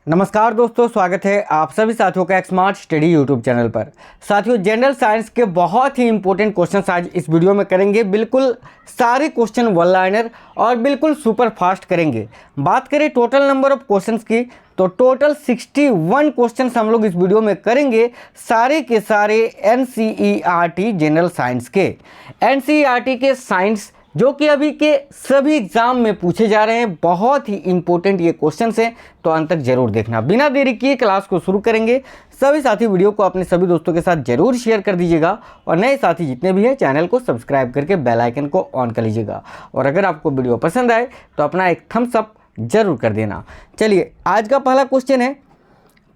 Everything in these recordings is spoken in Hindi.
नमस्कार दोस्तों, स्वागत है आप सभी साथियों का स्मार्ट स्टडी यूट्यूब चैनल पर। साथियों, जनरल साइंस के बहुत ही इंपॉर्टेंट क्वेश्चन आज इस वीडियो में करेंगे। बिल्कुल सारे क्वेश्चन वन लाइनर और बिल्कुल सुपर फास्ट करेंगे। बात करें टोटल नंबर ऑफ क्वेश्चंस की तो टोटल 61 क्वेश्चंस हम लोग इस वीडियो में करेंगे, सारे के सारे एनसीईआरटी जनरल साइंस के। एनसीईआरटी के साइंस जो कि अभी के सभी एग्जाम में पूछे जा रहे हैं, बहुत ही इंपॉर्टेंट ये क्वेश्चंस हैं, तो अंत तक जरूर देखना। बिना देरी किए क्लास को शुरू करेंगे। सभी साथी वीडियो को अपने सभी दोस्तों के साथ जरूर शेयर कर दीजिएगा और नए साथी जितने भी हैं चैनल को सब्सक्राइब करके बेल आइकन को ऑन कर लीजिएगा। और अगर आपको वीडियो पसंद आए तो अपना एक थम्स अप जरूर कर देना। चलिए, आज का पहला क्वेश्चन है,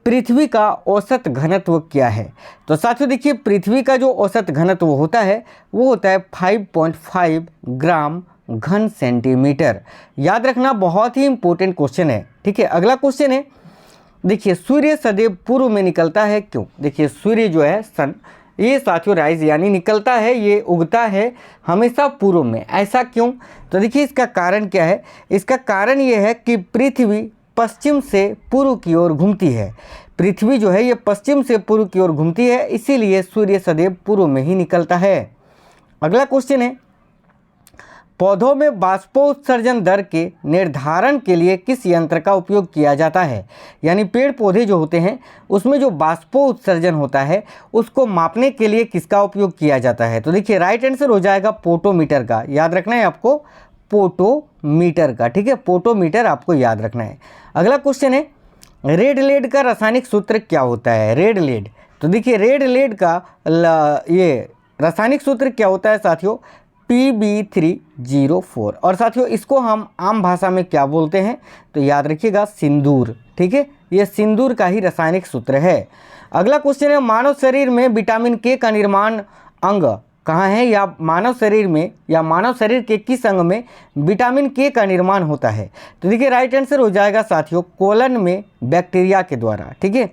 पृथ्वी का औसत घनत्व क्या है। तो साथियों देखिए, पृथ्वी का जो औसत घनत्व होता है वो होता है 5.5 ग्राम घन सेंटीमीटर। याद रखना, बहुत ही इंपॉर्टेंट क्वेश्चन है। ठीक है, अगला क्वेश्चन है, देखिए सूर्य सदैव पूर्व में निकलता है क्यों। देखिए सूर्य जो है सन, ये साथियों राइज यानी निकलता है, ये उगता है हमेशा पूर्व में, ऐसा क्यों। तो देखिए इसका कारण क्या है। इसका कारण ये है कि पृथ्वी पश्चिम से पूर्व की ओर घूमती है। पृथ्वी जो है ये पश्चिम से पूर्व की ओर घूमती है, इसीलिए सूर्य सदैव पूर्व में ही निकलता है। अगला क्वेश्चन है, पौधों में बाष्पोत्सर्जन दर के निर्धारण के लिए किस यंत्र का उपयोग किया जाता है। यानी पेड़ पौधे जो होते हैं उसमें जो बाष्पोत्सर्जन होता है उसको मापने के लिए किसका उपयोग किया जाता है। तो देखिए राइट आंसर हो जाएगा पोटोमीटर का। याद रखना है आपको, पोटोमीटर का। ठीक है, पोटोमीटर आपको याद रखना है। अगला क्वेश्चन है, रेड लेड का रासायनिक सूत्र क्या होता है। रेड लेड, तो देखिए रेड लेड का ये रासायनिक सूत्र क्या होता है साथियों, Pb304। और साथियों इसको हम आम भाषा में क्या बोलते हैं, तो याद रखिएगा सिंदूर। ठीक है, ये सिंदूर का ही रासायनिक सूत्र है। अगला क्वेश्चन है, मानव शरीर में विटामिन के का निर्माण अंग कहाँ है, या मानव शरीर में या मानव शरीर के किस अंग में विटामिन के का निर्माण होता है। तो देखिए राइट आंसर हो जाएगा साथियों कोलन में, बैक्टीरिया के द्वारा। ठीक है,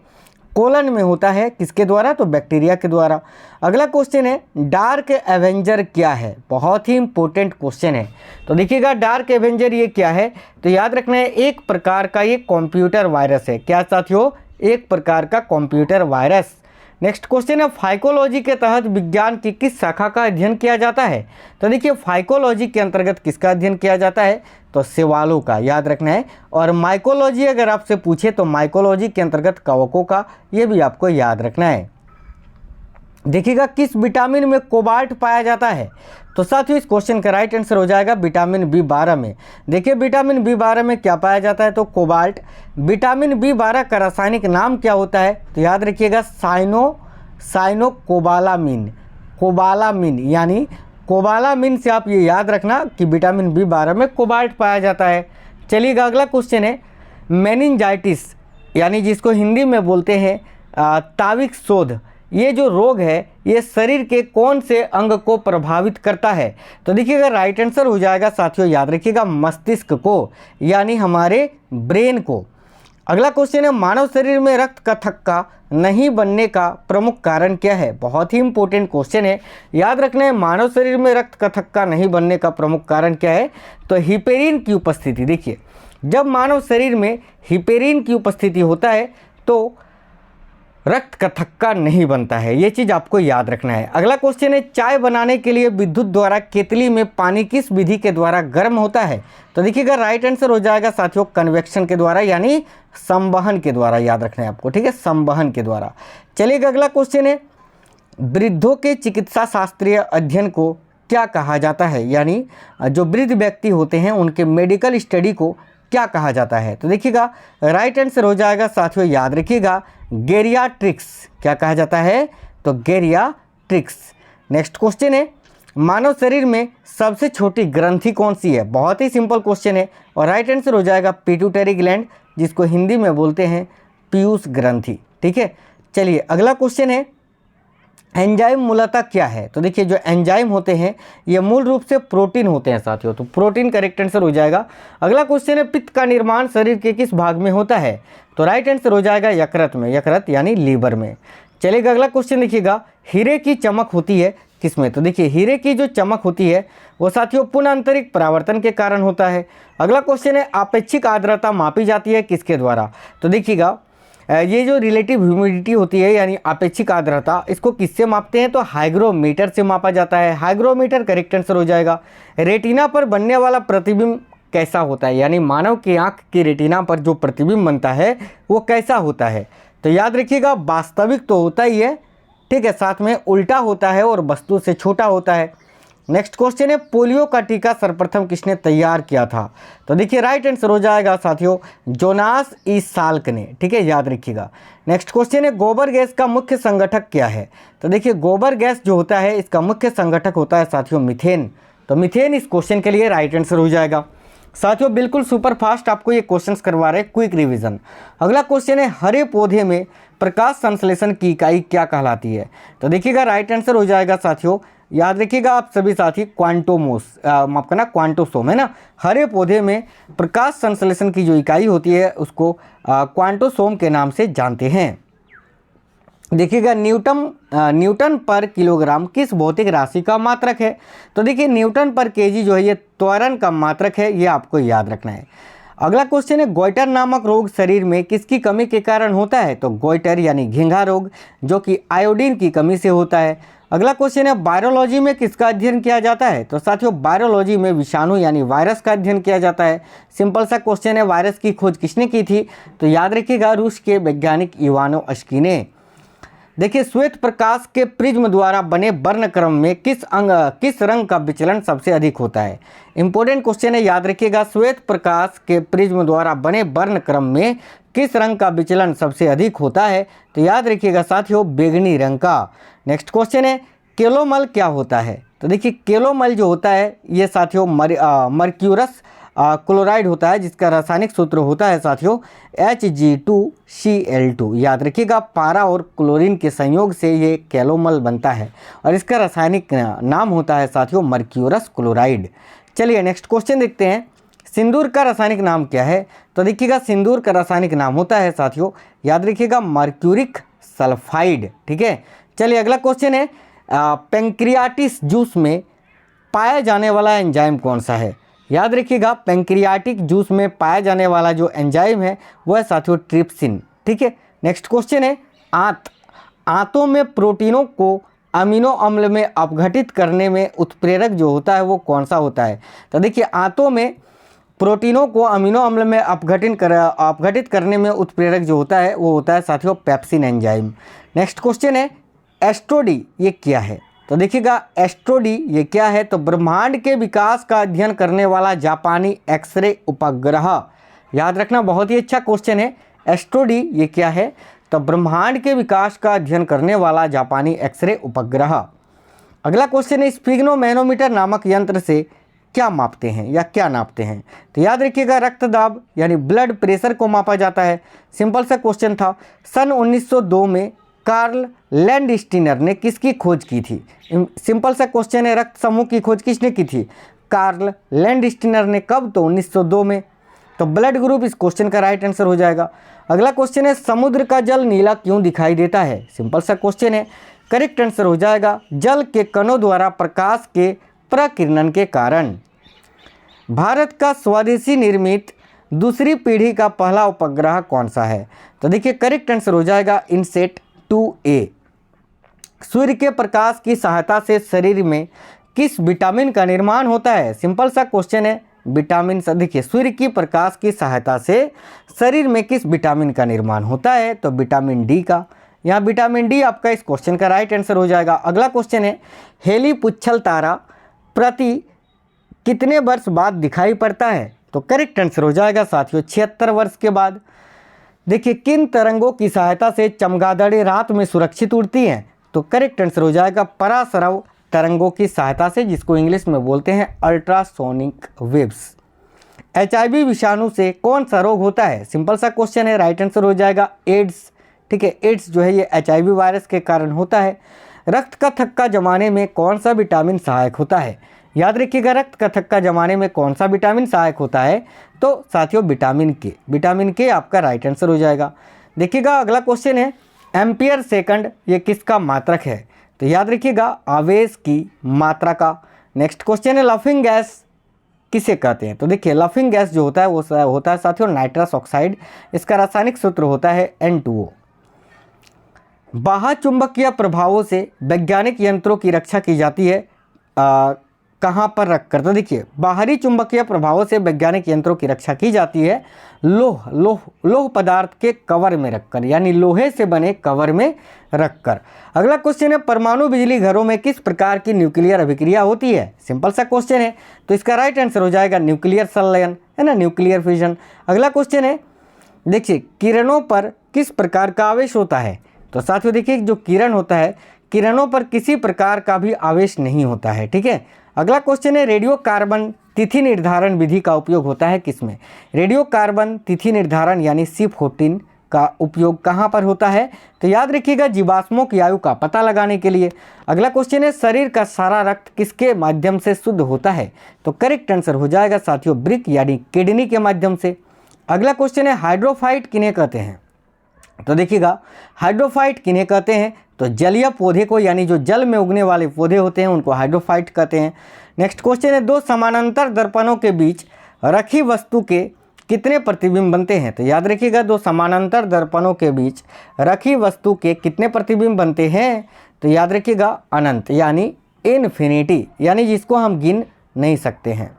कोलन में होता है, किसके द्वारा, तो बैक्टीरिया के द्वारा। अगला क्वेश्चन है, डार्क एवेंजर क्या है। बहुत ही इंपॉर्टेंट क्वेश्चन है। तो देखिएगा डार्क एवेंजर ये क्या है, तो याद रखना है एक प्रकार का ये कंप्यूटर वायरस है। क्या साथियों, एक प्रकार का कंप्यूटर वायरस। नेक्स्ट क्वेश्चन है, फाइकोलॉजी के तहत विज्ञान की किस शाखा का अध्ययन किया जाता है। तो देखिए फाइकोलॉजी के अंतर्गत किसका अध्ययन किया जाता है, तो शैवालों का। याद रखना है। और माइकोलॉजी अगर आपसे पूछे तो माइकोलॉजी के अंतर्गत कवकों का, ये भी आपको याद रखना है। देखिएगा किस विटामिन में कोबाल्ट पाया जाता है। तो साथियों इस क्वेश्चन का राइट आंसर हो जाएगा विटामिन B12 में। देखिए विटामिन B12 में क्या पाया जाता है, तो कोबाल्ट। विटामिन B12 का रासायनिक नाम क्या होता है, तो याद रखिएगा साइनोकोबालामिन। कोबालामिन यानी कोबालामिन से आप ये याद रखना कि विटामिन B12 में कोबाल्ट पाया जाता है। चलिएगा अगला क्वेश्चन है, मेनिंजाइटिस यानी जिसको हिंदी में बोलते हैं ताविक शोध, ये जो रोग है ये शरीर के कौन से अंग को प्रभावित करता है। तो देखिएगा राइट आंसर हो जाएगा साथियों, याद रखिएगा मस्तिष्क को, यानी हमारे ब्रेन को। अगला क्वेश्चन है, मानव शरीर में रक्त का थक्का नहीं बनने का प्रमुख कारण क्या है। बहुत ही इंपॉर्टेंट क्वेश्चन है। याद रखना है मानव शरीर में रक्त का थक्का नहीं बनने का प्रमुख कारण क्या है, तो हिपेरिन की उपस्थिति। देखिए जब मानव शरीर में हिपेरिन की उपस्थिति होता है तो रक्त का थक्का नहीं बनता है, ये चीज़ आपको याद रखना है। अगला क्वेश्चन है, चाय बनाने के लिए विद्युत द्वारा केतली में पानी किस विधि के द्वारा गर्म होता है। तो देखिएगा राइट आंसर हो जाएगा साथियों कन्वेक्शन के द्वारा, यानी संवहन के द्वारा। याद रखना है आपको, ठीक है, संवहन के द्वारा। चलिएगा अगला क्वेश्चन है, वृद्धों के चिकित्सा शास्त्रीय अध्ययन को क्या कहा जाता है। यानी जो वृद्ध व्यक्ति होते हैं उनके मेडिकल स्टडी को क्या कहा जाता है। तो देखिएगा राइट आंसर हो जाएगा साथियों, याद रखिएगा गेरियाट्रिक्स। क्या कहा जाता है, तो गेरियाट्रिक्स। नेक्स्ट क्वेश्चन है, मानव शरीर में सबसे छोटी ग्रंथि कौन सी है। बहुत ही सिंपल क्वेश्चन है और राइट आंसर हो जाएगा पिट्यूटरी ग्लैंड, जिसको हिंदी में बोलते हैं पीयूष ग्रंथि। ठीक है, चलिए अगला क्वेश्चन है, एंजाइम मूलतः क्या है। तो देखिए जो एंजाइम होते हैं ये मूल रूप से प्रोटीन होते हैं साथियों, तो प्रोटीन करेक्ट आंसर हो जाएगा। अगला क्वेश्चन है, पित्त का निर्माण शरीर के किस भाग में होता है। तो राइट आंसर हो जाएगा यकृत में, यकृत यानी लीवर में। चलिएगा अगला क्वेश्चन देखिएगा, हीरे की चमक होती है किस में? तो देखिए हीरे की जो चमक होती है वो साथियों पुनः परावर्तन के कारण होता है। अगला क्वेश्चन है आपेक्षिक आर्द्रता मापी जाती है किसके द्वारा? तो देखिएगा ये जो रिलेटिव ह्यूमिडिटी होती है यानी आपेक्षिक आर्द्रता, इसको किससे मापते हैं? तो हाइग्रोमीटर से मापा जाता है। हाइग्रोमीटर करेक्ट आंसर हो जाएगा। रेटिना पर बनने वाला प्रतिबिंब कैसा होता है? यानी मानव की आंख की रेटिना पर जो प्रतिबिंब बनता है वो कैसा होता है? तो याद रखिएगा वास्तविक तो होता ही है, ठीक है, साथ में उल्टा होता है और वस्तु से छोटा होता है। नेक्स्ट क्वेश्चन है पोलियो का टीका सर्वप्रथम किसने तैयार किया था? तो देखिए राइट आंसर हो जाएगा साथियों जोनास ई साल्क ने, ठीक है, याद रखिएगा। नेक्स्ट क्वेश्चन है गोबर गैस का मुख्य संगठक क्या है? तो देखिए गोबर गैस जो होता है इसका मुख्य संगठक होता है साथियों मीथेन। तो मीथेन इस क्वेश्चन के लिए राइट आंसर हो जाएगा। साथियों बिल्कुल सुपर फास्ट आपको ये क्वेश्चंस करवा रहे हैं, क्विक रिवीजन। अगला क्वेश्चन है हरे पौधे में प्रकाश संश्लेषण की इकाई क्या कहलाती है? तो देखिएगा राइट आंसर हो जाएगा साथियों, याद रखिएगा आप सभी साथी, माफ करना क्वांटोसोम है ना। हरे पौधे में प्रकाश संश्लेषण की जो इकाई होती है उसको क्वांटोसोम के नाम से जानते हैं। देखिएगा न्यूटन पर किलोग्राम किस भौतिक राशि का मात्रक है? तो देखिए न्यूटन पर केजी जो है ये त्वरण का मात्रक है, ये आपको याद रखना है। अगला क्वेश्चन है गोइटर नामक रोग शरीर में किसकी कमी के कारण होता है? तो गोइटर यानी घिंघा रोग जो कि आयोडीन की कमी से होता है। अगला क्वेश्चन है वायरोलॉजी में किसका अध्ययन किया जाता है? तो साथियों वायरोलॉजी में विषाणु यानी वायरस का अध्ययन किया जाता है। सिंपल सा क्वेश्चन है वायरस की खोज किसने की थी? तो याद रखिएगा रूस के वैज्ञानिक इवानोव्स्की ने। देखिए श्वेत प्रकाश के प्रिज्म द्वारा बने वर्णक्रम में किस रंग का विचलन सबसे अधिक होता है? इंपॉर्टेंट क्वेश्चन है, याद रखिएगा श्वेत प्रकाश के प्रिज्म द्वारा बने वर्णक्रम में किस रंग का विचलन सबसे अधिक होता है? तो याद रखिएगा साथियों बैगनी रंग का। नेक्स्ट क्वेश्चन है केलोमल क्या होता है? तो देखिए केलोमल जो होता है ये साथियों मर्क्यूरस क्लोराइड होता है जिसका रासायनिक सूत्र होता है साथियों Hg2Cl2। याद रखिएगा पारा और क्लोरीन के संयोग से ये केलोमल बनता है और इसका रासायनिक नाम होता है साथियों मर्क्यूरस क्लोराइड। चलिए नेक्स्ट क्वेश्चन देखते हैं सिंदूर का रासायनिक नाम क्या है? तो देखिएगा सिंदूर का रासायनिक नाम होता है साथियों, याद रखिएगा मर्क्यूरिक सल्फाइड, ठीक है। चलिए अगला क्वेश्चन है पेंक्रियाटिस जूस में पाया जाने वाला एंजाइम कौन सा है? याद रखिएगा पेंक्रियाटिक जूस में पाया जाने वाला जो एंजाइम है वो है साथियों ट्रिप्सिन, ठीक है। नेक्स्ट क्वेश्चन है आंतों में प्रोटीनों को अमीनो अम्ल में अपघटित करने में उत्प्रेरक जो होता है वो कौन सा होता है? तो देखिए आंतों में प्रोटीनों को अमीनो अम्ल में अपघटित करने में उत्प्रेरक जो होता है वो होता है साथियों पेप्सिन एंजाइम। नेक्स्ट क्वेश्चन है एस्ट्रोडी ये क्या है? तो देखिएगा एस्ट्रोडी ये क्या है? तो ब्रह्मांड के विकास का अध्ययन करने वाला जापानी एक्सरे उपग्रह। याद रखना बहुत ही अच्छा क्वेश्चन है। एस्ट्रोडी ये क्या है? तो ब्रह्मांड के विकास का अध्ययन करने वाला जापानी एक्सरे उपग्रह। अगला क्वेश्चन है स्फिग्नोमैनोमीटर नामक यंत्र से क्या मापते हैं या क्या नापते हैं? तो याद रखिएगा रक्तदाब यानी ब्लड प्रेशर को मापा जाता है। सिंपल सा क्वेश्चन था। सन 1902 में कार्ल लैंडस्टीनर ने किसकी खोज की थी? सिंपल सा क्वेश्चन है रक्त समूह की खोज किसने की थी? कार्ल लैंडस्टीनर ने। कब? तो 1902 में। तो ब्लड ग्रुप इस क्वेश्चन का राइट आंसर हो जाएगा। अगला क्वेश्चन है समुद्र का जल नीला क्यों दिखाई देता है? सिंपल सा क्वेश्चन है, करेक्ट आंसर हो जाएगा जल के कणों द्वारा प्रकाश के प्रकीर्णन के कारण। भारत का स्वदेशी निर्मित दूसरी पीढ़ी का पहला उपग्रह कौन सा है? तो देखिए करेक्ट आंसर हो जाएगा इनसेट 2A। सूर्य के प्रकाश की सहायता से शरीर में किस विटामिन का निर्माण होता है? सिंपल सा क्वेश्चन है विटामिन सा। देखिए सूर्य की प्रकाश की सहायता से शरीर में किस विटामिन का निर्माण होता है? तो विटामिन डी का। यहाँ विटामिन डी आपका इस क्वेश्चन का राइट आंसर हो जाएगा। अगला क्वेश्चन है हेली पुच्छल तारा प्रति कितने वर्ष बाद दिखाई पड़ता है? तो करेक्ट आंसर हो जाएगा साथियों 76 वर्ष के बाद। देखिए किन तरंगों की सहायता से चमगादड़ें रात में सुरक्षित उड़ती हैं? तो करेक्ट आंसर हो जाएगा पराश्रव तरंगों की सहायता से, जिसको इंग्लिश में बोलते हैं अल्ट्रासोनिक वेव्स। HIV विषाणु से कौन सा रोग होता है? सिंपल सा क्वेश्चन है, राइट आंसर हो जाएगा एड्स, ठीक है। एड्स जो है ये HIV वायरस के कारण होता है। रक्त का थक्का जमाने में कौन सा विटामिन सहायक होता है? याद रखिएगा रक्त का थक्का जमाने में कौन सा विटामिन सहायक होता है? तो साथियों विटामिन के आपका राइट आंसर हो जाएगा। देखिएगा अगला क्वेश्चन है एम्पियर सेकंड ये किसका मात्रक है? तो याद रखिएगा आवेश की मात्रा का। नेक्स्ट क्वेश्चन है लाफिंग गैस किसे कहते हैं? तो देखिए लाफिंग गैस जो होता है वो होता है साथियों नाइट्रस ऑक्साइड। इसका रासायनिक सूत्र होता है N2O। बाह्य चुंबकीय प्रभावों से वैज्ञानिक यंत्रों की रक्षा की जाती है कहाँ पर रखकर? तो देखिए बाहरी चुंबकीय प्रभावों से वैज्ञानिक यंत्रों की रक्षा की जाती है लोह पदार्थ के कवर में रखकर, यानी लोहे से बने कवर में रखकर। अगला क्वेश्चन है परमाणु बिजली घरों में किस प्रकार की न्यूक्लियर अभिक्रिया होती है? सिंपल सा क्वेश्चन है, तो इसका राइट आंसर हो जाएगा न्यूक्लियर संलयन, है ना, न्यूक्लियर फ्यूजन। अगला क्वेश्चन है देखिए किरणों पर किस प्रकार का आवेश होता है? तो साथियों देखिए जो किरण होता है, किरणों पर किसी प्रकार का भी आवेश नहीं होता है, ठीक है। अगला क्वेश्चन है रेडियो कार्बन तिथि निर्धारण विधि का उपयोग होता है किसमें? रेडियो कार्बन तिथि निर्धारण यानी C14 का उपयोग कहाँ पर होता है? तो याद रखिएगा जीवाश्मों की आयु का पता लगाने के लिए। अगला क्वेश्चन है शरीर का सारा रक्त किसके माध्यम से शुद्ध होता है? तो करेक्ट आंसर हो जाएगा साथियों ब्रिक यानी किडनी के माध्यम से। अगला क्वेश्चन है हाइड्रोफाइट किन्हें कहते हैं? तो देखिएगा हाइड्रोफाइट किन्हें कहते हैं? तो जलीय पौधे को, यानी जो जल में उगने वाले पौधे होते हैं उनको हाइड्रोफाइट कहते हैं। नेक्स्ट क्वेश्चन है दो समानांतर दर्पणों के बीच रखी वस्तु के कितने प्रतिबिंब बनते हैं? तो याद रखिएगा दो समानांतर दर्पणों के बीच रखी वस्तु के कितने प्रतिबिंब बनते हैं? तो याद रखिएगा अनंत यानी इन्फिनिटी, यानी जिसको हम गिन नहीं सकते हैं।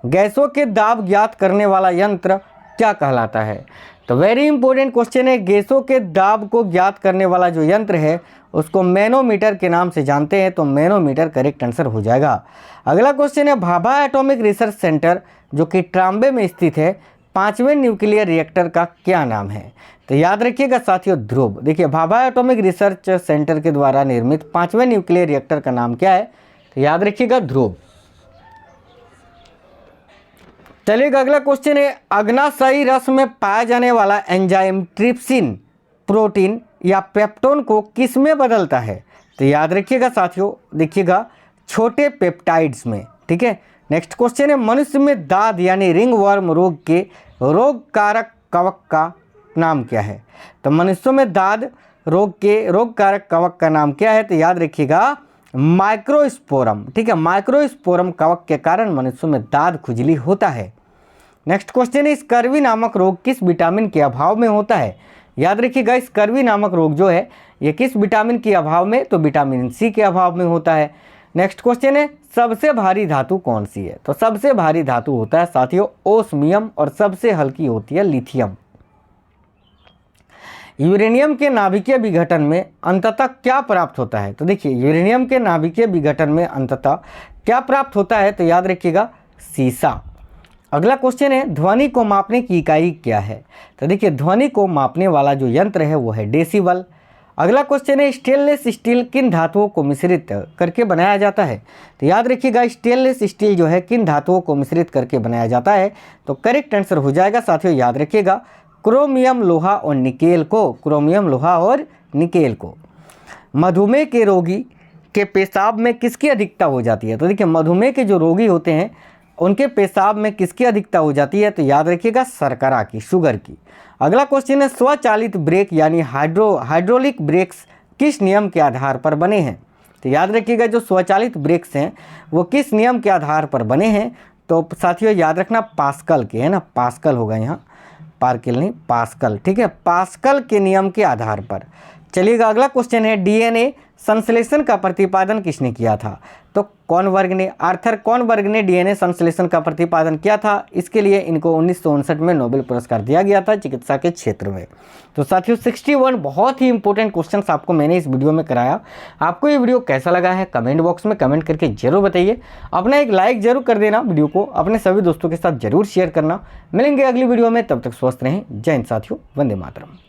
गैसों के दाब ज्ञात करने वाला यंत्र क्या कहलाता है? तो वेरी इंपॉर्टेंट क्वेश्चन है, गैसों के दाब को ज्ञात करने वाला जो यंत्र है उसको मैनोमीटर के नाम से जानते हैं, तो मैनोमीटर करेक्ट आंसर हो जाएगा। अगला क्वेश्चन है भाभा एटॉमिक रिसर्च सेंटर जो कि ट्राम्बे में स्थित है 5वें न्यूक्लियर रिएक्टर का क्या नाम है? तो याद रखिएगा साथियों ध्रुव। देखिए भाभा एटॉमिक रिसर्च सेंटर के द्वारा निर्मित 5वें न्यूक्लियर रिएक्टर का नाम क्या है? तो याद रखिएगा ध्रुव। चलिएगा अगला क्वेश्चन है अग्नाशयी रस में पाया जाने वाला एंजाइम ट्रिप्सिन प्रोटीन या पेप्टोन को किस में बदलता है? तो याद रखिएगा साथियों देखिएगा छोटे पेप्टाइड्स में, ठीक है। नेक्स्ट क्वेश्चन है मनुष्य में दाद यानी रिंगवर्म रोग के रोग कारक कवक का नाम क्या है? तो मनुष्यों में दाद रोग के रोग कारक कवक का नाम क्या है? तो याद रखिएगा माइक्रोस्पोरम, ठीक है। माइक्रोस्पोरम कवक के कारण मनुष्यों में दाद खुजली होता है। नेक्स्ट क्वेश्चन है स्कर्वी नामक रोग किस विटामिन के अभाव में होता है? याद रखिएगा स्कर्वी नामक रोग जो है ये किस विटामिन के अभाव में? तो विटामिन C के अभाव में होता है। नेक्स्ट क्वेश्चन है सबसे भारी धातु कौन सी है? तो सबसे भारी धातु होता है साथियों ओस्मियम और सबसे हल्की होती है लिथियम। यूरेनियम के नाभिकीय विघटन में अंततः क्या प्राप्त होता है? तो देखिए यूरेनियम के नाभिकीय विघटन में अंततः क्या प्राप्त होता है? तो याद रखिएगा सीसा। अगला क्वेश्चन है ध्वनि को मापने की इकाई क्या है? तो देखिए ध्वनि को मापने वाला जो यंत्र है वो है डेसिबल। अगला क्वेश्चन है स्टेनलेस स्टील किन धातुओं को मिश्रित करके बनाया जाता है? तो याद रखिएगा स्टेनलेस स्टील जो है किन धातुओं को मिश्रित करके बनाया जाता है? तो करेक्ट आंसर हो जाएगा साथियों याद रखिएगा क्रोमियम लोहा और निकेल को, क्रोमियम लोहा और निकेल को। मधुमेह के रोगी के पेशाब में किसकी अधिकता हो जाती है? तो देखिए मधुमेह के जो रोगी होते हैं उनके पेशाब में किसकी अधिकता हो जाती है? तो याद रखिएगा शर्करा की, शुगर की। अगला क्वेश्चन है स्वचालित ब्रेक यानी हाइड्रोलिक ब्रेक्स किस नियम के आधार पर बने हैं? तो याद रखिएगा जो स्वचालित ब्रेक्स हैं वो किस नियम के आधार पर बने हैं? तो साथियों याद रखना पास्कल के, है ना, पास्कल होगा यहाँ, पार्किल नहीं पास्कल, ठीक है, पास्कल के नियम के आधार पर। चलिएगा अगला क्वेश्चन है डीएनए संश्लेषण का प्रतिपादन किसने किया था? तो कॉनबर्ग ने, आर्थर कॉनबर्ग ने डीएनए संश्लेषण का प्रतिपादन किया था। इसके लिए इनको 1959 में नोबेल पुरस्कार दिया गया था चिकित्सा के क्षेत्र में। तो साथियों 61 बहुत ही इंपॉर्टेंट क्वेश्चंस आपको मैंने इस वीडियो में कराया। आपको ये वीडियो कैसा लगा है कमेंट बॉक्स में कमेंट करके जरूर बताइए। अपना एक लाइक जरूर कर देना, वीडियो को अपने सभी दोस्तों के साथ जरूर शेयर करना। मिलेंगे अगली वीडियो में, तब तक स्वस्थ रहें। जय हिंद साथियों, वंदे मातरम।